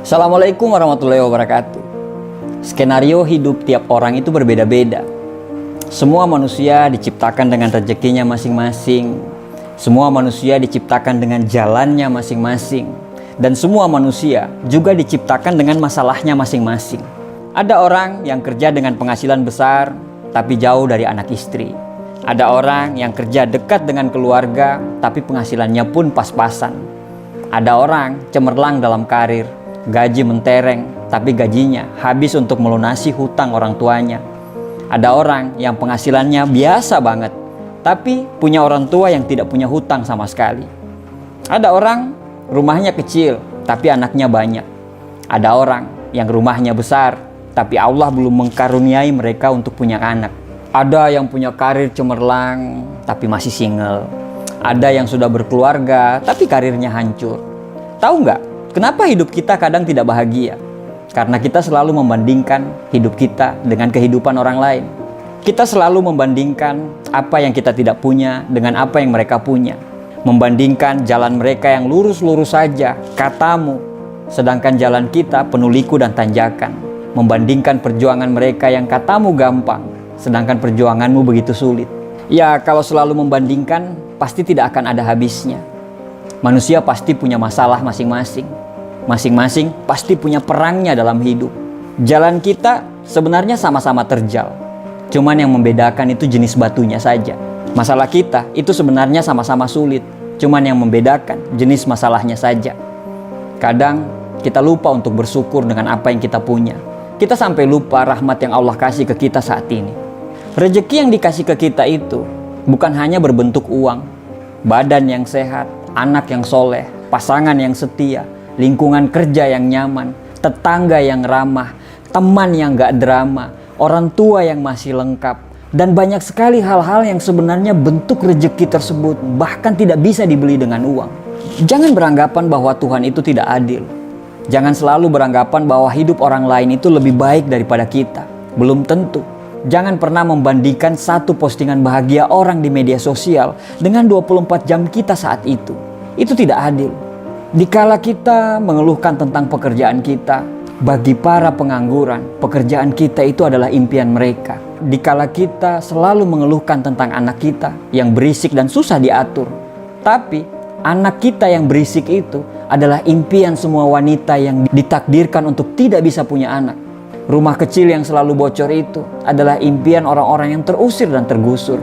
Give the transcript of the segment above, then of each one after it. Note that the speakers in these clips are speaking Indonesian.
Assalamualaikum warahmatullahi wabarakatuh. Skenario hidup tiap orang itu berbeda-beda. Semua manusia diciptakan dengan rezekinya masing-masing. Semua manusia diciptakan dengan jalannya masing-masing. Dan semua manusia juga diciptakan dengan masalahnya masing-masing. Ada orang yang kerja dengan penghasilan besar, tapi jauh dari anak istri. Ada orang yang kerja dekat dengan keluarga, tapi penghasilannya pun pas-pasan. Ada orang cemerlang dalam karir, gaji mentereng, tapi gajinya habis untuk melunasi hutang orang tuanya. Ada orang yang penghasilannya biasa banget, tapi punya orang tua yang tidak punya hutang sama sekali. Ada orang rumahnya kecil, tapi anaknya banyak. Ada orang yang rumahnya besar, tapi Allah belum mengkaruniai mereka untuk punya anak. Ada yang punya karir cemerlang, tapi masih single. Ada yang sudah berkeluarga, tapi karirnya hancur. Tahu nggak, kenapa hidup kita kadang tidak bahagia? Karena kita selalu membandingkan hidup kita dengan kehidupan orang lain. Kita selalu membandingkan apa yang kita tidak punya dengan apa yang mereka punya. Membandingkan jalan mereka yang lurus-lurus saja, katamu, sedangkan jalan kita penuh liku dan tanjakan. Membandingkan perjuangan mereka yang katamu gampang, sedangkan perjuanganmu begitu sulit. Ya, kalau selalu membandingkan, pasti tidak akan ada habisnya. Manusia pasti punya masalah masing-masing. Masing-masing pasti punya perangnya dalam hidup. Jalan kita sebenarnya sama-sama terjal. Cuman yang membedakan itu jenis batunya saja. Masalah kita itu sebenarnya sama-sama sulit. Cuman yang membedakan jenis masalahnya saja. Kadang kita lupa untuk bersyukur dengan apa yang kita punya. Kita sampai lupa rahmat yang Allah kasih ke kita saat ini. Rezeki yang dikasih ke kita itu bukan hanya berbentuk uang, badan yang sehat, anak yang soleh, pasangan yang setia, lingkungan kerja yang nyaman, tetangga yang ramah, teman yang gak drama, orang tua yang masih lengkap, dan banyak sekali hal-hal yang sebenarnya bentuk rezeki tersebut bahkan tidak bisa dibeli dengan uang. Jangan beranggapan bahwa Tuhan itu tidak adil. Jangan selalu beranggapan bahwa hidup orang lain itu lebih baik daripada kita. Belum tentu. Jangan pernah membandingkan satu postingan bahagia orang di media sosial dengan 24 jam kita saat itu. Itu tidak adil. Dikala kita mengeluhkan tentang pekerjaan kita, bagi para pengangguran, pekerjaan kita itu adalah impian mereka. Dikala kita selalu mengeluhkan tentang anak kita yang berisik dan susah diatur, tapi anak kita yang berisik itu adalah impian semua wanita yang ditakdirkan untuk tidak bisa punya anak. Rumah kecil yang selalu bocor itu adalah impian orang-orang yang terusir dan tergusur.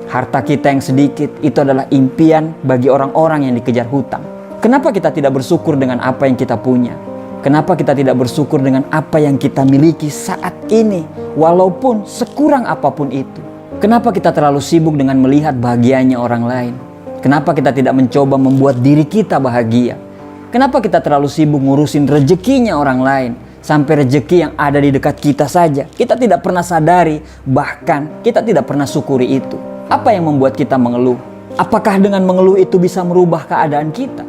Harta kita yang sedikit itu adalah impian bagi orang-orang yang dikejar hutang. Kenapa kita tidak bersyukur dengan apa yang kita punya? Kenapa kita tidak bersyukur dengan apa yang kita miliki saat ini, walaupun sekurang apapun itu? Kenapa kita terlalu sibuk dengan melihat bahagianya orang lain? Kenapa kita tidak mencoba membuat diri kita bahagia? Kenapa kita terlalu sibuk ngurusin rezekinya orang lain? Sampai rezeki yang ada di dekat kita saja kita tidak pernah sadari, bahkan kita tidak pernah syukuri itu. Apa yang membuat kita mengeluh? Apakah dengan mengeluh itu bisa merubah keadaan kita?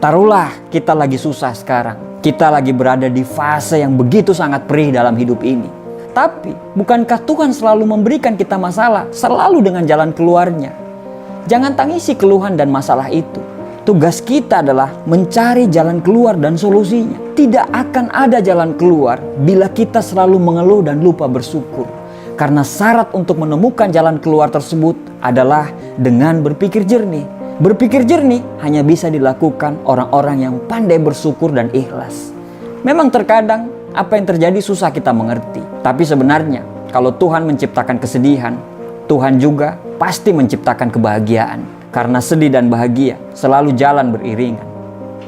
Taruhlah kita lagi susah sekarang. Kita lagi berada di fase yang begitu sangat perih dalam hidup ini. Tapi bukankah Tuhan selalu memberikan kita masalah, selalu dengan jalan keluarnya? Jangan tangisi keluhan dan masalah itu. Tugas kita adalah mencari jalan keluar dan solusinya. Tidak akan ada jalan keluar bila kita selalu mengeluh dan lupa bersyukur. Karena syarat untuk menemukan jalan keluar tersebut adalah dengan berpikir jernih. Berpikir jernih hanya bisa dilakukan orang-orang yang pandai bersyukur dan ikhlas. Memang terkadang apa yang terjadi susah kita mengerti. Tapi sebenarnya kalau Tuhan menciptakan kesedihan, Tuhan juga pasti menciptakan kebahagiaan. Karena sedih dan bahagia selalu jalan beriringan.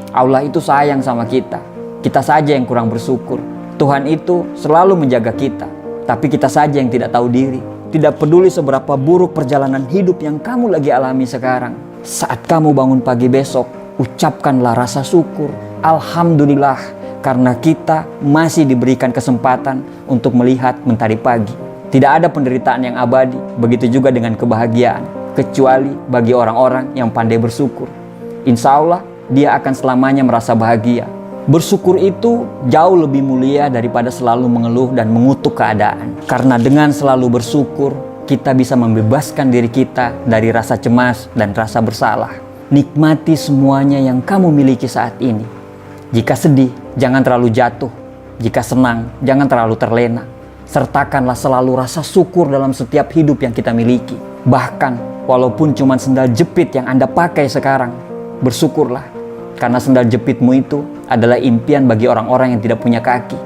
Allah itu sayang sama kita. Kita saja yang kurang bersyukur. Tuhan itu selalu menjaga kita. Tapi kita saja yang tidak tahu diri. Tidak peduli seberapa buruk perjalanan hidup yang kamu lagi alami sekarang. Saat kamu bangun pagi besok, ucapkanlah rasa syukur. Alhamdulillah, karena kita masih diberikan kesempatan untuk melihat mentari pagi. Tidak ada penderitaan yang abadi, begitu juga dengan kebahagiaan. Kecuali bagi orang-orang yang pandai bersyukur. Insya Allah, dia akan selamanya merasa bahagia. Bersyukur itu jauh lebih mulia daripada selalu mengeluh dan mengutuk keadaan. Karena dengan selalu bersyukur, kita bisa membebaskan diri kita dari rasa cemas dan rasa bersalah. Nikmati semuanya yang kamu miliki saat ini. Jika sedih, jangan terlalu jatuh. Jika senang, jangan terlalu terlena. Sertakanlah selalu rasa syukur dalam setiap hidup yang kita miliki. Bahkan, walaupun cuma sendal jepit yang Anda pakai sekarang, bersyukurlah. Karena sendal jepitmu itu adalah impian bagi orang-orang yang tidak punya kaki.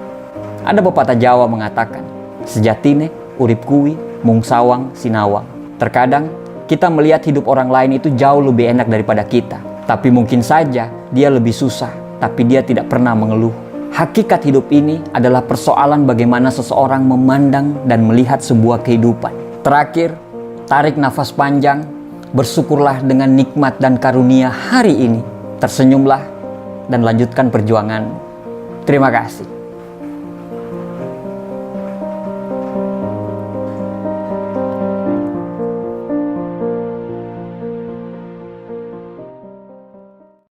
Ada pepatah Jawa mengatakan, sejatine urip kuwi mung sawang sinawang. Terkadang, kita melihat hidup orang lain itu jauh lebih enak daripada kita. Tapi mungkin saja dia lebih susah, tapi dia tidak pernah mengeluh. Hakikat hidup ini adalah persoalan bagaimana seseorang memandang dan melihat sebuah kehidupan. Terakhir, tarik nafas panjang, bersyukurlah dengan nikmat dan karunia hari ini. Tersenyumlah dan lanjutkan perjuangan. Terima kasih.